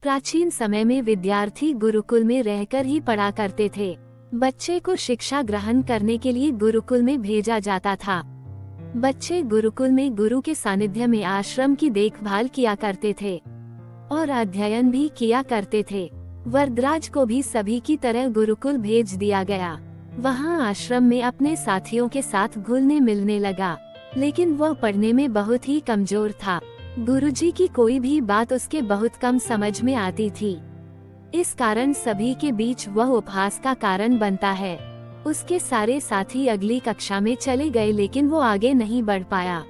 प्राचीन समय में विद्यार्थी गुरुकुल में रहकर ही पढ़ा करते थे। बच्चे को शिक्षा ग्रहण करने के लिए गुरुकुल में भेजा जाता था। बच्चे गुरुकुल में गुरु के सानिध्य में आश्रम की देखभाल किया करते थे और अध्ययन भी किया करते थे। वरदराज को भी सभी की तरह गुरुकुल भेज दिया गया। वहाँ आश्रम में अपने साथियों के साथ घुलने मिलने लगा, लेकिन वह पढ़ने में बहुत ही कमजोर था। गुरुजी की कोई भी बात उसके बहुत कम समझ में आती थी। इस कारण सभी के बीच वह उपहास का कारण बनता है। उसके सारे साथी अगली कक्षा में चले गए, लेकिन वो आगे नहीं बढ़ पाया।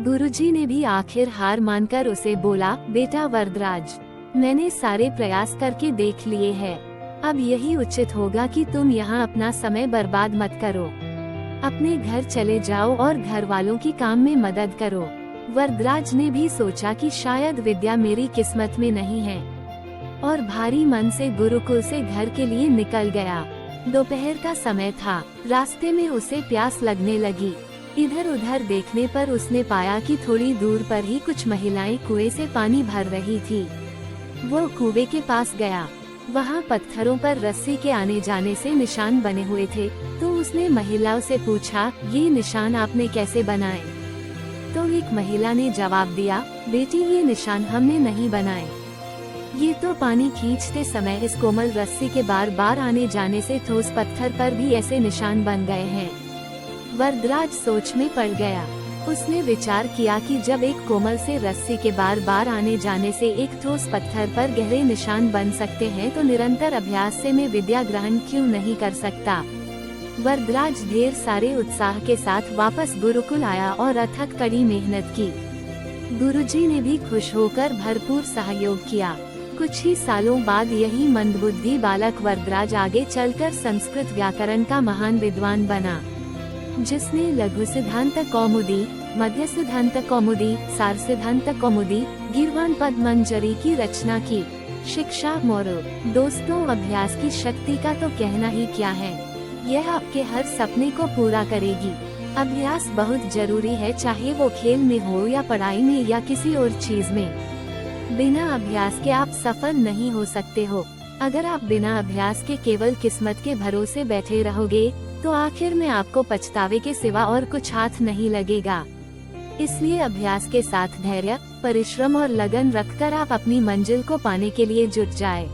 गुरुजी ने भी आखिर हार मानकर उसे बोला, बेटा वरदराज, मैंने सारे प्रयास करके देख लिए हैं। अब यही उचित होगा कि तुम यहाँ अपना समय बर्बाद मत करो। अपने घर चले जाओ और घर वालों की काम में मदद करो। वरदराज ने भी सोचा कि शायद विद्या मेरी किस्मत में नहीं है और भारी मन से गुरुकुल से घर के लिए निकल गया। दोपहर का समय था। रास्ते में उसे प्यास लगने लगी। इधर उधर देखने पर उसने पाया कि थोड़ी दूर पर ही कुछ महिलाएं कुएं से पानी भर रही थी। वो कुएं के पास गया। वहाँ पत्थरों पर रस्सी के आने जाने से निशान बने हुए थे। तो उसने महिलाओं से पूछा, ये निशान आपने कैसे बनाए? तो एक महिला ने जवाब दिया, बेटी ये निशान हमने नहीं बनाए। ये तो पानी खींचते समय इस कोमल रस्सी के बार बार आने जाने से ठोस पत्थर पर भी ऐसे निशान बन गए हैं। वरदराज सोच में पड़ गया। उसने विचार किया कि जब एक कोमल से रस्सी के बार बार आने जाने से एक ठोस पत्थर पर गहरे निशान बन सकते हैं, तो निरंतर अभ्यास से मैं विद्या ग्रहण क्यों नहीं कर सकता। वरदराज ढेर सारे उत्साह के साथ वापस गुरुकुल आया और अथक कड़ी मेहनत की। गुरुजी ने भी खुश होकर भरपूर सहयोग किया। कुछ ही सालों बाद यही मंदबुद्धि बालक वरदराज आगे चलकर संस्कृत व्याकरण का महान विद्वान बना, जिसने लघु सिद्धांत कौमुदी, मध्य सिद्धांत कौमुदी, सार सिद्धांत कौमुदी, गीर्वाण पद्मंजरी की रचना की। शिक्षा मोरल, दोस्तों, अभ्यास की शक्ति का तो कहना ही क्या है। यह आपके हर सपने को पूरा करेगी। अभ्यास बहुत जरूरी है, चाहे वो खेल में हो या पढ़ाई में या किसी और चीज में। बिना अभ्यास के आप सफल नहीं हो सकते हो। अगर आप बिना अभ्यास के केवल किस्मत के भरोसे बैठे रहोगे, तो आखिर में आपको पछतावे के सिवा और कुछ हाथ नहीं लगेगा। इसलिए अभ्यास के साथ धैर्य, परिश्रम और लगन रखकर आप अपनी मंजिल को पाने के लिए जुट जाए।